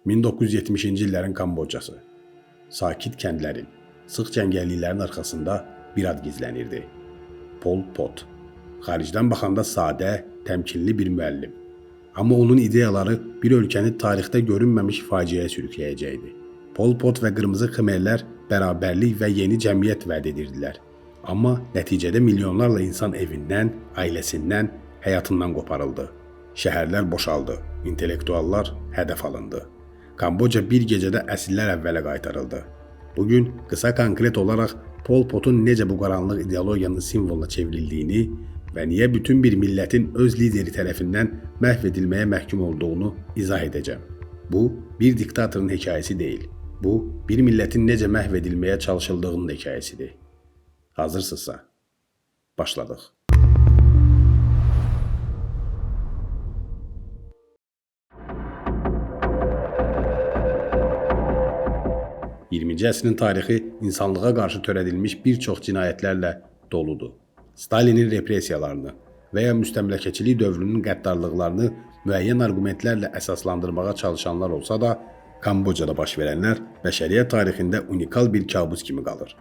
1970-ci illərin Kambodcası. Sakit kəndlərin, sıx cəngəlliklərin arxasında bir ad gizlənirdi. Pol Pot. Xaricdən baxanda sadə, təmkinli bir müəllim. Amma onun ideyaları bir ölkəni tarixdə görünməmiş faciəyə sürükləyəcəkdi. Pol Pot və Qırmızı Xmerlər bərabərlik və yeni cəmiyyət vəd edirdilər. Amma nəticədə milyonlarla insan evindən, ailəsindən, həyatından qoparıldı. Şəhərlər boşaldı, intellektuallar hədəf alındı. Kambodca bir gecədə əsrlər əvvələ qaytarıldı. Bugün qısa konkret olaraq Pol Potun necə bu qaranlıq ideologiyanın simvoluna çevrildiyini və niyə bütün bir millətin öz lideri tərəfindən məhv edilməyə məhkum olduğunu izah edəcəm. Bu, bir diktatorun hekayəsi deyil. Bu, bir millətin necə məhv edilməyə çalışıldığının hekayəsidir. Hazırsınızsa, başladıq. 20-ci əsrin tarixi insanlığa qarşı törədilmiş bir çox cinayətlərlə doludur. Stalinin repressiyalarını və ya müstəmləkəçilik dövrünün qəddarlıqlarını müəyyən arqumentlərlə əsaslandırmağa çalışanlar olsa da, Kambodcada baş verənlər bəşəriyyət tarixində unikal bir kabus kimi qalır.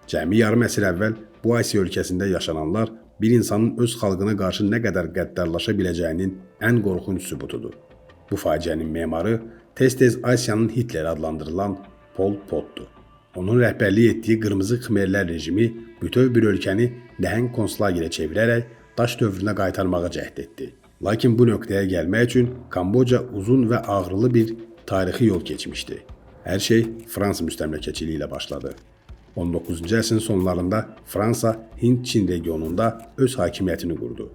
Cəmi yarım əsr əvvəl bu Asiya ölkəsində yaşananlar bir insanın öz xalqına qarşı nə qədər qəddarlaşa biləcəyinin ən qorxunc sübutudur. Bu faciənin memarı tez-tez Asiyanın Hitler adlandırılan Pol Potdur. Onun rəhbərlik etdiyi Qırmızı Xmerlər rejimi bütöv bir ölkəni nəhəng konslagerə çevirərək daş dövrünə qaytarmağa cəhd etdi. Lakin bu nöqtəyə gəlmək üçün Kambodca uzun və ağrılı bir tarixi yol keçmişdi. Hər şey Fransa müstəmləkəçiliyi ilə başladı. 19-cu əsrin sonlarında Fransa Hind-Çin regionunda öz hakimiyyətini qurdu.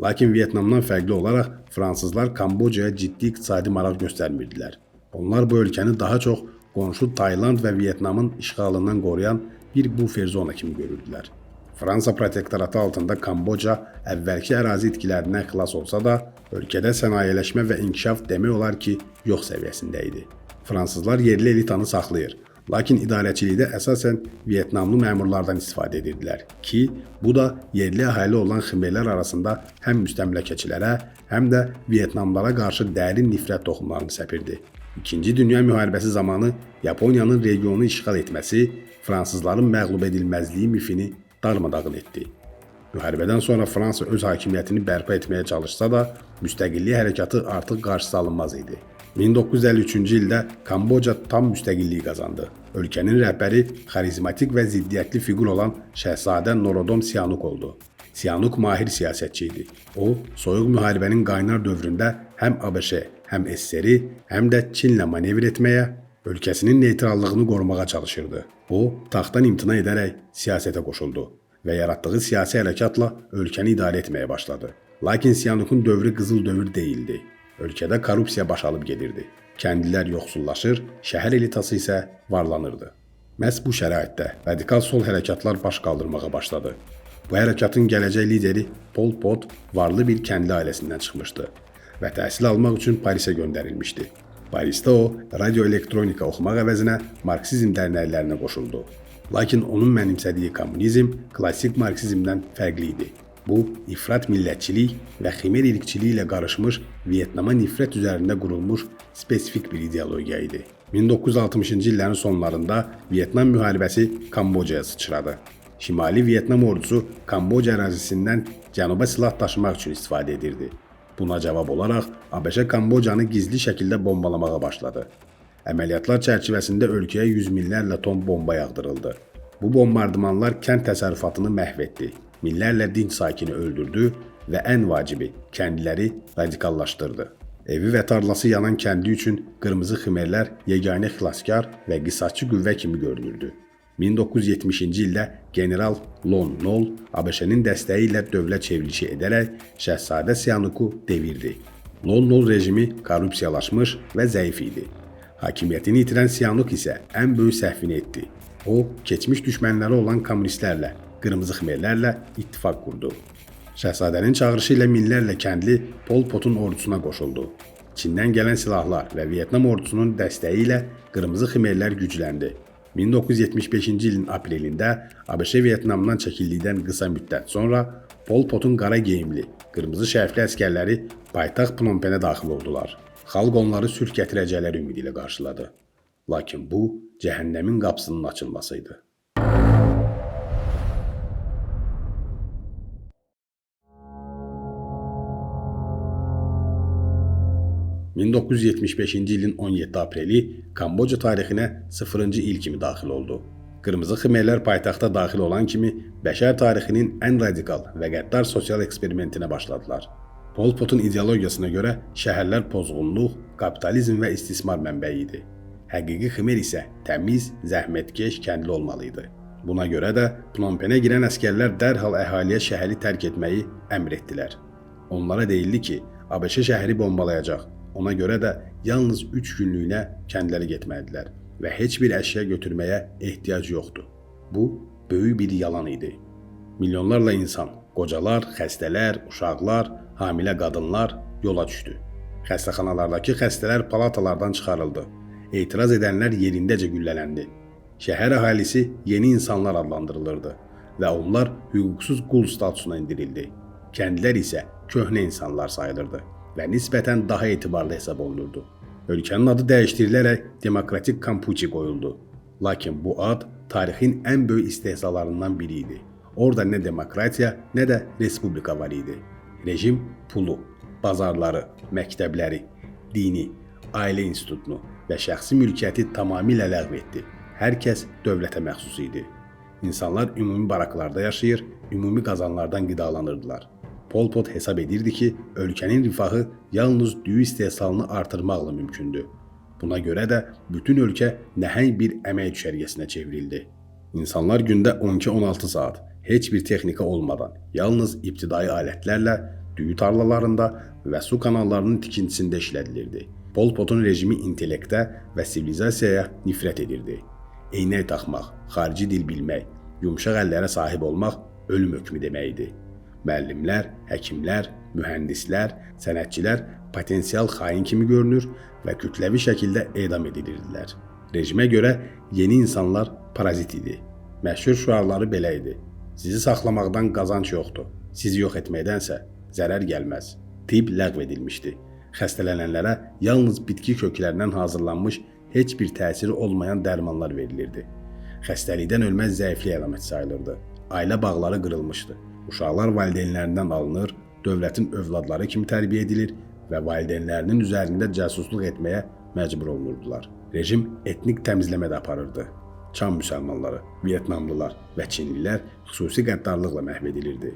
Lakin Vyetnamdan fərqli olaraq fransızlar Kambodcaya ciddi iqtisadi maraq göstərmirdilər. Onlar bu ölkəni daha çox qonşu Tayland və Vyetnamın işğalından qoruyan bir bufer zona kimi görürdülər. Fransa protektoratı altında Kambodca əvvəlki ərazi itkilərindən xilas olsa da, ölkədə sənayeləşmə və inkişaf demək olar ki, yox səviyyəsində idi. Fransızlar yerli elitanı saxlayır, lakin idarəçilikdə əsasən Vyetnamlı məmurlardan istifadə edirdilər ki, bu da yerli əhali olan Xmerlər arasında həm müstəmləkəçilərə, həm də Vyetnamlara qarşı dərin nifrət toxumlarını səpirdi. İkinci Dünya müharibəsi zamanı Yaponiyanın regionu işğal etməsi fransızların məğlub edilməzliyi mifini darmadağın etdi. Müharibədən sonra Fransa öz hakimiyyətini bərpa etməyə çalışsa da, müstəqillik hərəkatı artıq qarşısı alınmaz idi. 1953-cü ildə Kambodca tam müstəqilliyi qazandı. Ölkənin rəhbəri xarizmatik və ziddiyyətli fiqur olan Şəhzadə Norodom Sihanouk oldu. Sihanouk mahir siyasətçi idi. O, soyuq müharibənin qaynar dövründə həm ABŞ, həm SSR-i, həm də Çinlə manevr etməyə, ölkəsinin neytrallığını qorumağa çalışırdı. O, taxtdan imtina edərək siyasətə qoşuldu və yaratdığı siyasi hərəkatla ölkəni idarə etməyə başladı. Lakin Sihanouk'un dövrü qızıl dövr deyildi. Ölkədə korrupsiya baş alıb gedirdi. Kəndlilər yoxsullaşır, şəhər elitası isə varlanırdı. Məhz bu şəraitdə radikal sol hərəkatlar baş qaldırmağa başladı. Bu hərəkatın gələcək lideri Pol Pot varlı bir kəndli ailəsindən çıxmışdı və təhsil almaq üçün Parisə göndərilmişdi. Parisdə o, radioelektronika oxumaq əvəzinə Marksizm dərnəklərinə qoşuldu. Lakin onun mənimsədiyi kommunizm klassik Marksizmdən fərqli idi. Bu, ifrat millətçilik və Xmer irqçiliyi ilə qarışmış Vyetnama nifrət üzərində qurulmuş spesifik bir ideologiya idi. 1960-cı illərin sonlarında Vyetnam müharibəsi Kambodcaya sıçradı. Şimali Vyetnam ordusu Kambodca ərazisindən cənuba silah daşımaq üçün istifadə edirdi. Buna cavab olaraq ABŞ Kambodcanı gizli şəkildə bombalamağa başladı. Əməliyyatlar çərçivəsində ölkəyə yüz minlərlə ton bomba yağdırıldı. Bu bombardımanlar kənd təsərrüfatını məhv etdi. Minlərlə dinc sakini öldürdü və ən vacibi, kəndliləri radikallaşdırdı. Evi və tarlası yanan kəndli üçün Qırmızı Xmerlər yeganə xilaskar və qisasçı qüvvə kimi görünürdü. 1970-ci ildə general Lon Nol ABŞ-nin dəstəyi ilə dövlət çevrilişi edərək Şəhzadə Sihanouk'u devirdi. Lon Nol rejimi korrupsiyalaşmış və zəif idi. Hakimiyyətini itirən Sihanouk isə ən böyük səhvini etdi. O, keçmiş düşmənləri olan kommunistlərlə, Qırmızı Xmerlərlə ittifaq qurdu. Şəhzadənin çağırışı ilə minlərlə kəndli Pol Potun ordusuna qoşuldu. Çindən gələn silahlar və Vyetnam ordusunun dəstəyi ilə Qırmızı Xmerlər gücləndi. 1975-ci ilin aprelində ABŞ Vyetnamdan çəkildikdən qısa müddət sonra Pol Potun qara geyimli, qırmızı şərfli əskərləri paytaxt Phnom Penhə daxil oldular. Xalq onları sülh gətirəcəkləri ümidi ilə qarşıladı. Lakin bu, cəhənnəmin qapısının açılmasıydı. ...1975-ci ilin 17 apreli Kamboca tarixinə 0-cı il kimi daxil oldu. Qırmızı Xmerlər paytaxta daxil olan kimi bəşər tarixinin ən radikal və qəddar sosial eksperimentinə başladılar. Pol Potun ideologiyasına görə şəhərlər pozğunluq, kapitalizm və istismar mənbəyi idi. Həqiqi Xmer isə təmiz, zəhmətkeş, kəndli olmalıydı. Buna görə də Phnom Penhə girən əsgərlər dərhal əhaliyə şəhəri tərk etməyi əmr etdilər. Onlara deyildi ki, ABŞ şəhəri bombalayacaq. Ona görə də yalnız 3 günlüyünə kəndlərə getməlidirlər və heç bir əşya götürməyə ehtiyac yoxdur. Bu, böyük bir yalan idi. Milyonlarla insan, qocalar, xəstələr, uşaqlar, hamilə qadınlar yola düşdü. Xəstəxanalardakı xəstələr palatalardan çıxarıldı. Etiraz edənlər yerindəcə güllələndi. Şəhər əhalisi yeni insanlar adlandırılırdı və onlar hüquqsuz qul statusuna indirildi. Kəndlər isə köhnə insanlar sayılırdı və nisbətən daha etibarlı hesab olunurdu. Ölkənin adı dəyişdirilərək Demokratik Kampuçi qoyuldu. Lakin bu ad tarixin ən böyük istehzalarından biri idi. Orada nə demokratiya, nə də respublika var idi. Rejim pulu, bazarları, məktəbləri, dini, ailə institutunu və şəxsi mülkiyyəti tamamilə ləğv etdi. Hər kəs dövlətə məxsus idi. İnsanlar ümumi baraklarda yaşayır, ümumi qazanlardan qidalanırdılar. Pol Pot hesab edirdi ki, ölkənin rifahı yalnız düyü istehsalını artırmaqla mümkündür. Buna görə də bütün ölkə nəhəng bir əmək düşərgəsinə çevrildi. İnsanlar gündə 12-16 saat, heç bir texnika olmadan, yalnız ibtidai alətlərlə düyü tarlalarında və su kanallarının tikintisində işlədilirdi. Pol Potun rejimi intellektə və sivilizasiyaya nifrət edirdi. Eynək taxmaq, xarici dil bilmək, yumşaq əllərə sahib olmaq ölüm hökmü demək idi. Müəllimlər, həkimlər, mühəndislər, sənətçilər potensial xain kimi görünür və kütləvi şəkildə edam edilirdilər. Rejimə görə yeni insanlar parazit idi. Məşhur şüarları belə idi. Sizi saxlamaqdan qazanc yoxdur. Sizi yox etməkdənsə zərər gəlməz. Tibb ləğv edilmişdi. Xəstələnənlərə yalnız bitki köklərindən hazırlanmış heç bir təsiri olmayan dərmanlar verilirdi. Xəstəlikdən ölməz zəiflik əlaməti sayılırdı. Ailə bağları qırılmışdı. Uşaqlar valideynlərindən alınır, dövlətin övladları kimi tərbiyə edilir və valideynlərinin üzərində cəsusluq etməyə məcbur olunurdular. Rejim etnik təmizləmə də aparırdı. Çan müsəlmanları, Vyetnamlılar və Çinlilər xüsusi qəddarlıqla məhv edilirdi.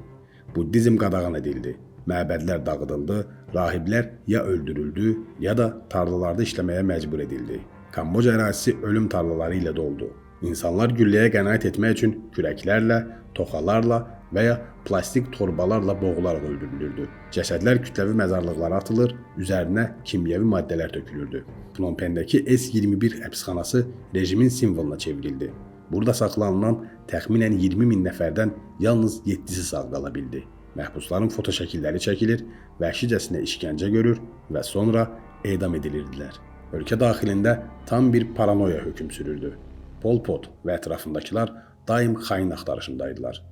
Buddizm qadağan edildi. Məbədlər dağıdıldı, rahiblər ya öldürüldü, ya da tarlalarda işləməyə məcbur edildi. Kamboca ərazisi ölüm tarlaları ilə doldu. İnsanlar gülləyə qənaət etmək üçün kürəklərlə, toxalarla və ya plastik torbalarla boğularaq öldürülürdü. Cəsədlər kütləvi məzarlıqlara atılır, üzərinə kimyəvi maddələr tökülürdü. Phnom Penhdəki S-21 həbsxanası rejimin simvoluna çevrildi. Burada saxlanılan təxminən 20 min nəfərdən yalnız 7-si sağ qala bildi. Məhbusların foto şəkilləri çəkilir, vəhşicəsinə işgəncə görür və sonra edam edilirdilər. Ölkə daxilində tam bir paranoya hökm sürürdü. Pol Pot və ətrafındakılar daim xain axtarışındaydılar.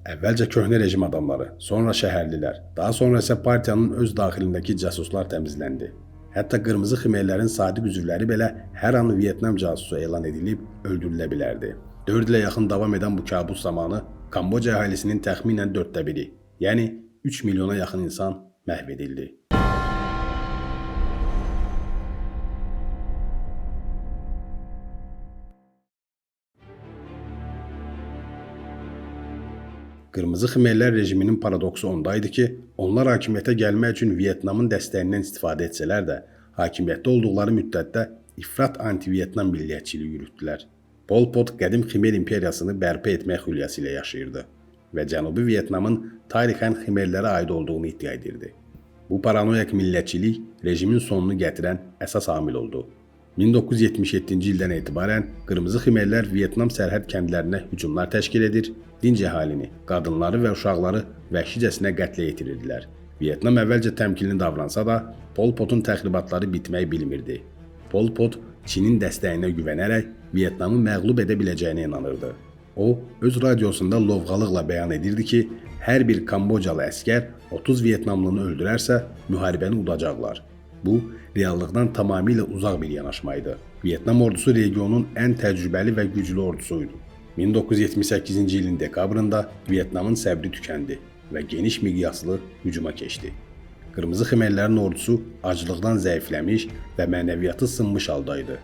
Əvvəlcə köhnə rejim adamları, sonra şəhərlilər, daha sonra isə partiyanın öz daxilindəki casuslar təmizləndi. Hətta qırmızı Xmerlərin sadiq üzvləri belə hər an Vyetnam casusu elan edilib öldürülə bilərdi. 4 ilə yaxın davam edən bu kabus zamanı Kamboca əhalisinin təxminən 1/4, yəni 3 milyona yaxın insan məhv edildi. Qırmızı Xmerlər rejiminin paradoksu ondaydı ki, onlar hakimiyyətə gəlmək üçün Vyetnamın dəstəyindən istifadə etsələr də, hakimiyyətdə olduqları müddətdə ifrat anti-Vyetnam milliyyətçiliyi yürütdülər. Pol Pot qədim Xmer imperiyasını bərpa etmək xülyası ilə yaşayırdı və Cənubi Vyetnamın tarixən Xmerlərə aid olduğunu iddia edirdi. Bu paranoyak millətçilik rejimin sonunu gətirən əsas amil oldu. 1977-ci ildən etibarən Qırmızı Xmerlər Vyetnam sərhəd kəndlərinə hücumlar təşkil edir, dinc əhalini, qadınları və uşaqları vəhşicəsinə qətlə yetirirdilər. Vyetnam əvvəlcə təmkinli davransa da, Pol Potun təxribatları bitmək bilmirdi. Pol Pot Çinin dəstəyinə güvənərək Vyetnamı məğlub edə biləcəyinə inanırdı. O, öz radiosunda lovğalıqla bəyan edirdi ki, hər bir Kambocalı əskər 30 Vyetnamlını öldürərsə, müharibəni udacaqlar. Bu, reallıqdan tamamilə uzaq bir yanaşmaydı. Vyetnam ordusu regionun ən təcrübəli və güclü ordusuydu. 1978-ci ilin dekabrında Vyetnamın səbri tükəndi və geniş miqyaslı hücuma keçdi. Qırmızı Xmerlərin ordusu aclıqdan zəifləmiş və mənəviyyatı sınmış haldaydı.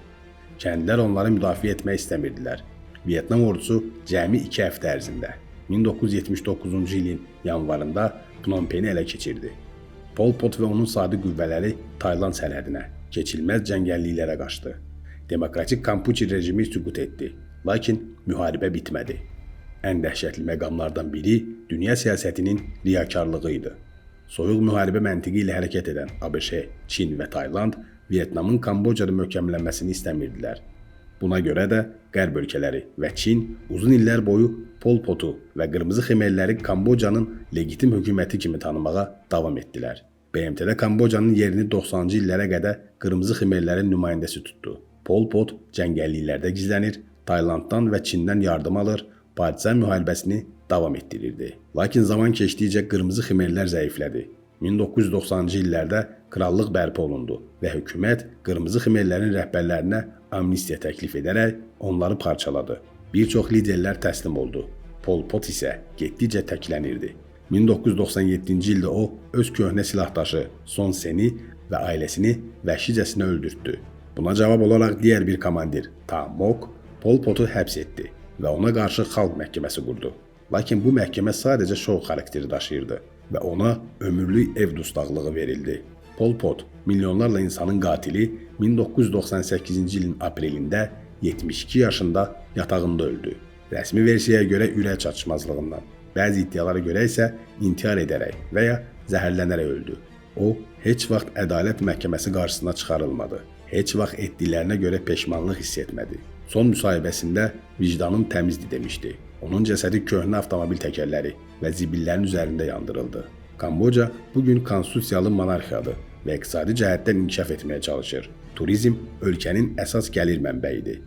Kəndlilər onları müdafiə etmək istəmirdilər. Vyetnam ordusu cəmi 2 həftə ərzində 1979-cu ilin yanvarında Phnom Penh'i ələ keçirdi. Pol Pot və onun sadiq qüvvələri Tayland sərhədinə, keçilməz cəngəlliklərə qaçdı. Demokratik Kampuçi rejimi süqut etdi, lakin müharibə bitmədi. Ən dəhşətli məqamlardan biri dünya siyasətinin riyakarlığı idi. Soyuq müharibə məntiqi ilə hərəkət edən ABŞ, Çin və Tayland Vyetnamın Kambodjada möhkəmlənməsini istəmirdilər. Buna görə də Qərb ölkələri və Çin uzun illər boyu Pol Potu və Qırmızı Xmerləri Kambodjanın legitim hökuməti kimi tanımağa davam etdilər. BMT-də Kambodjanın yerini 90-cı illərə qədər Qırmızı Xmerlərin nümayəndəsi tutdu. Pol Pot cəngəlliklərdə gizlənir, Taylanddan və Çindən yardım alır, partisan müharibəsini davam etdirirdi. Lakin zaman keçdikcə Qırmızı Xmerlər zəiflədi. 1990-cı illərdə krallıq bərpa olundu və hökumət Qırmızı Xmerlərin rəhbərlərinə amnistiya təklif edərək onları parçaladı. Bir çox liderlər təslim oldu. Pol Pot isə getdikcə təklənirdi. 1997-ci ildə o, öz köhnə silahdaşı Son Seni və ailəsini vəhşicəsinə öldürtdü. Buna cavab olaraq digər bir komandir Ta Mok Pol Potu həbs etdi və ona qarşı xalq məhkəməsi qurdu. Lakin bu məhkəmə sadəcə şou xarakteri daşıyırdı və ona ömürlük ev dustaqlığı verildi. Pol Pot, milyonlarla insanın qatili 1998-ci ilin aprelində 72 yaşında yatağında öldü. Rəsmi versiyaya görə ürək çatışmazlığından, bəzi iddialara görə isə intihar edərək və ya zəhərlənərək öldü. O, heç vaxt ədalət məhkəməsi qarşısına çıxarılmadı. Heç vaxt etdiklərinə görə peşmanlıq hiss etmədi. Son müsahibəsində vicdanım təmizdir demişdi. Onun cəsədi köhnə avtomobil təkərləri və zibillərin üzərində yandırıldı. Kambodja bugün konstitusiyalı monarxiyadır və iqtisadi cəhətdən inkişaf etməyə çalışır. Turizm ölkənin əsas gəlir mənbəyidir.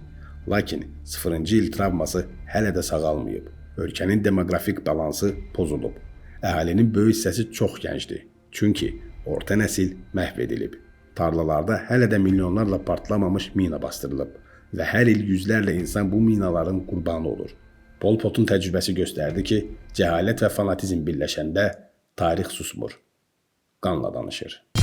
Lakin 0-cı il travması hələ də sağalmayıb. Ölkənin demoqrafik balansı pozulub. Əhalinin böyük hissəsi çox gəncdir. Çünki orta nəsil məhv edilib. Tarlalarda hələ də milyonlarla partlamamış mina bastırılıb və hər il yüzlərlə insan bu minaların qurbanı olur. Pol Potun təcrübəsi göstərdi ki, cəhalət və fanatizm birləşəndə tarix susmur, qanla danışır.